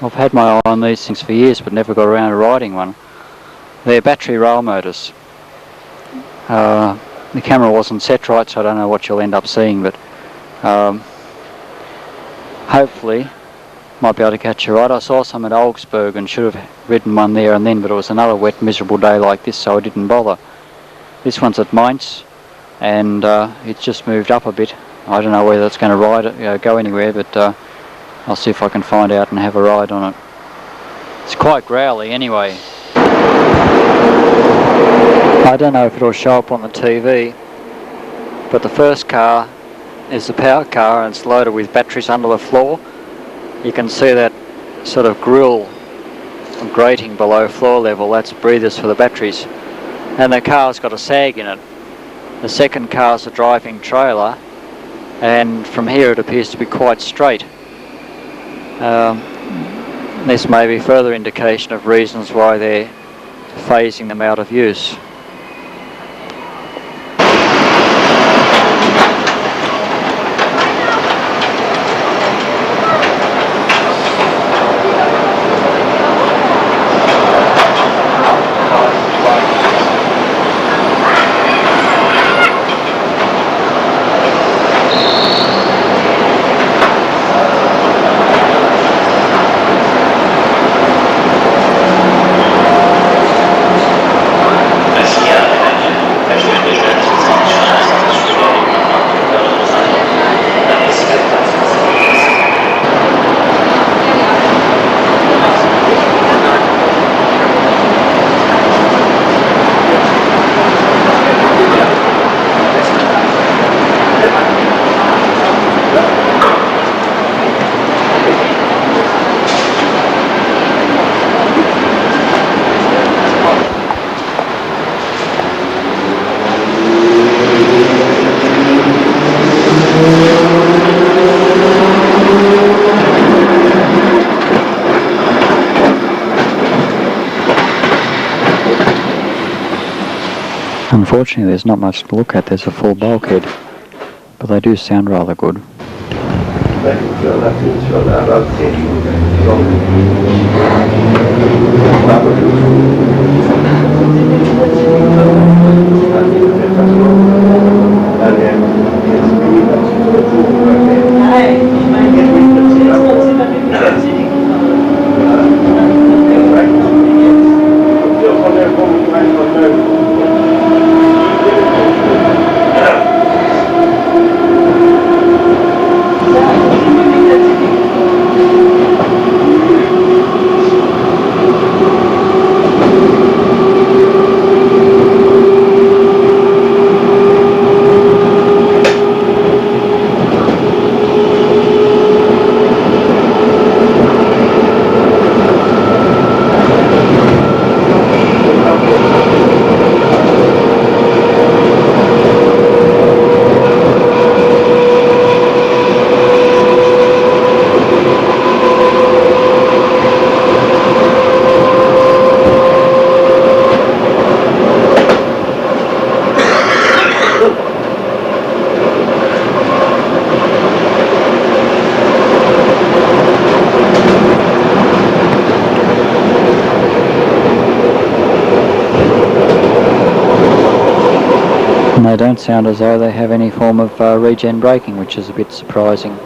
I've had my eye on these things for years but never got around to riding one. They're battery rail motors. The camera wasn't set right, so I don't know what you'll end up seeing, but hopefully might be able to catch a ride. I saw some at Augsburg and should have ridden one there and then, but it was another wet, miserable day like this, so I didn't bother. This one's at Mainz, and it's just moved up a bit. I don't know whether it's going to go anywhere, but I'll see if I can find out and have a ride on it. It's quite growly anyway. I don't know if it'll show up on the TV, but the first car is the power car and it's loaded with batteries under the floor. You can see that sort of grill grating below floor level, that's breathers for the batteries. And the car's got a sag in it. The second car's a driving trailer, and from here it appears to be quite straight. This may be further indication of reasons why they're phasing them out of use. Unfortunately, there's not much to look at. There's a full bulkhead, but they do sound rather good. And they don't sound as though they have any form of regen braking, which is a bit surprising.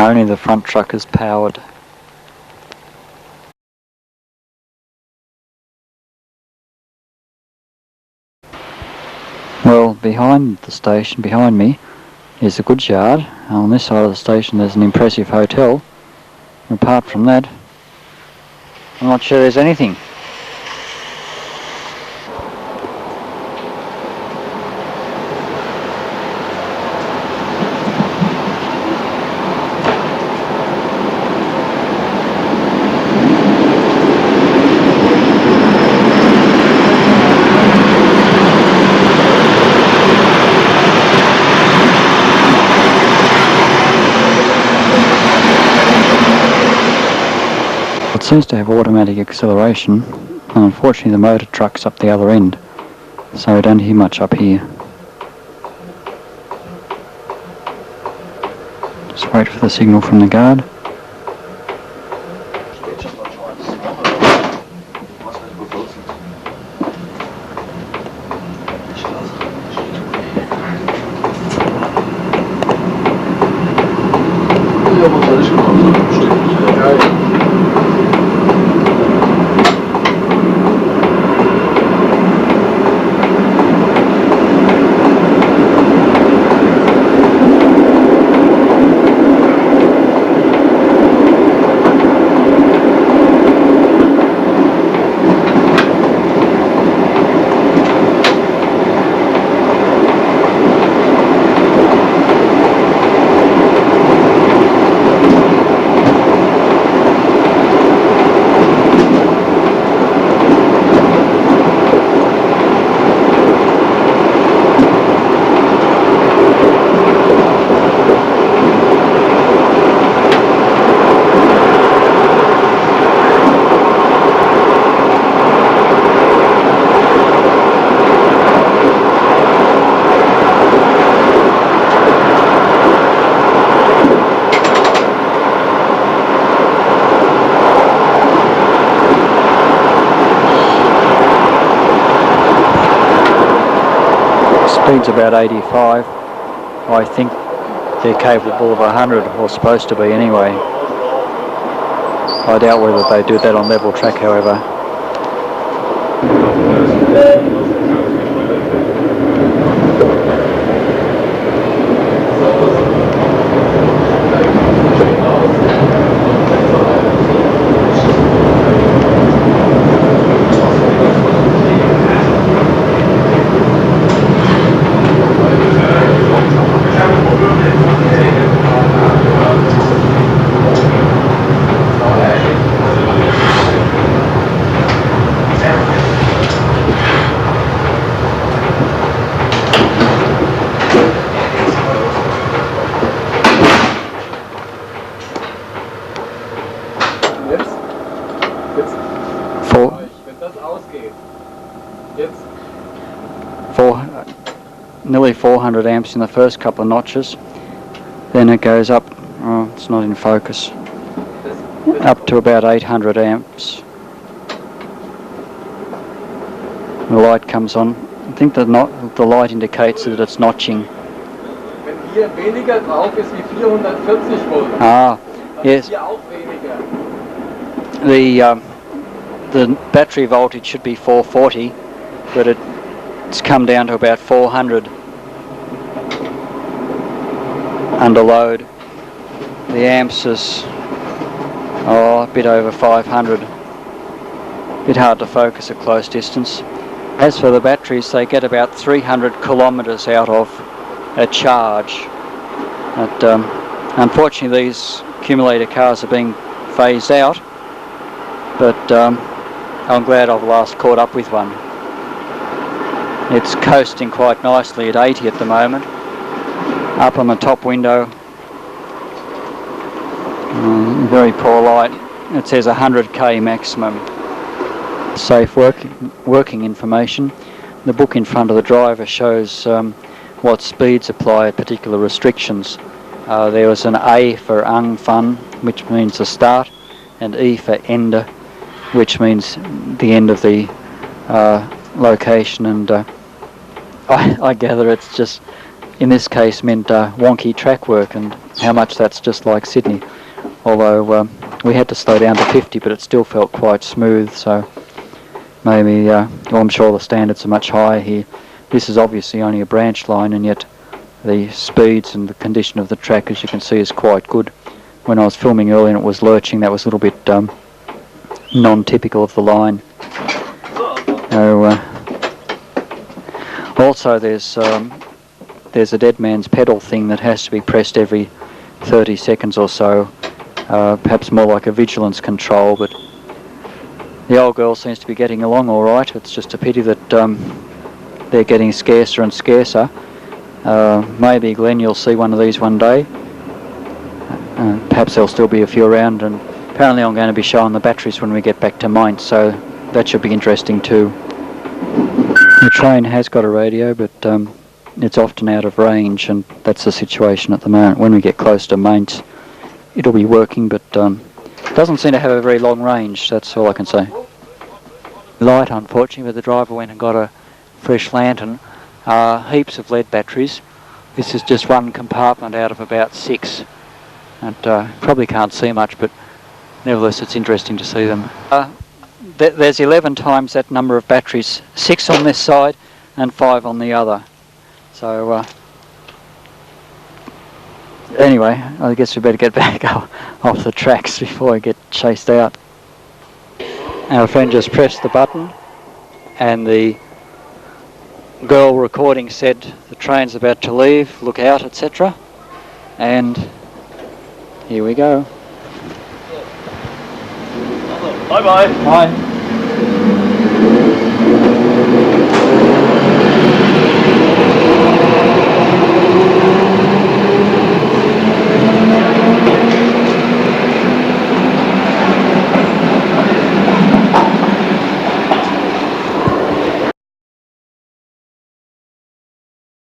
Only the front truck is powered. Well, behind the station, behind me, is a goods yard. On this side of the station there's an impressive hotel. And apart from that, I'm not sure there's anything. seems to have automatic acceleration, and unfortunately the motor truck's up the other end, so I don't hear much up here. Just wait for the signal from the guard. Speed's about 85. I think they're capable of 100, or supposed to be anyway. I doubt whether they do that on level track, however. Nearly 400 amps in the first couple of notches, then it goes up, oh, it's not in focus, up to about 800 amps. The light comes on. I think the light indicates that it's notching. Wenn hier weniger drauf ist wie 440 Volt. Ah, yes. Hier auch weniger. The battery voltage should be 440, but it's come down to about 400 under load. The amps is a bit over 500. Bit hard to focus at close distance. As for the batteries, they get about 300 kilometres out of a charge. But unfortunately these accumulator cars are being phased out, but I'm glad I've last caught up with one. It's coasting quite nicely at 80 at the moment. Up on the top window, very poor light. It says 100k maximum. Safe working information. The book in front of the driver shows what speeds apply at particular restrictions. There was an A for Anfang, which means the start, and E for Ende, which means the end of the location, and I gather it's just, in this case, meant wonky track work, and how much that's just like Sydney. Although we had to slow down to 50, but it still felt quite smooth, so maybe, well, I'm sure the standards are much higher here. This is obviously only a branch line, and yet the speeds and the condition of the track, as you can see, is quite good. When I was filming earlier and it was lurching, that was a little bit non-typical of the line. Also there's a dead man's pedal thing that has to be pressed every 30 seconds or so, perhaps more like a vigilance control, but the old girl seems to be getting along all right. It's just a pity that they're getting scarcer and scarcer. Maybe, Glenn, you'll see one of these one day. Perhaps there'll still be a few around, and Apparently I'm going to be showing the batteries when we get back to Mainz, so that should be interesting too. The train has got a radio, but it's often out of range, and that's the situation at the moment. When we get close to Mainz, it'll be working, but it doesn't seem to have a very long range, that's all I can say. Light, unfortunately, but the driver went and got a fresh lantern. Heaps of lead batteries. This is just one compartment out of about 6, and probably can't see much, but nevertheless it's interesting to see them. There's 11 times that number of batteries, 6 on this side and 5 on the other. So anyway, I guess we better get back off the tracks before I get chased out. Our friend just pressed the button and the girl recording said the train's about to leave, look out, etc. And here we go. Bye bye. Bye.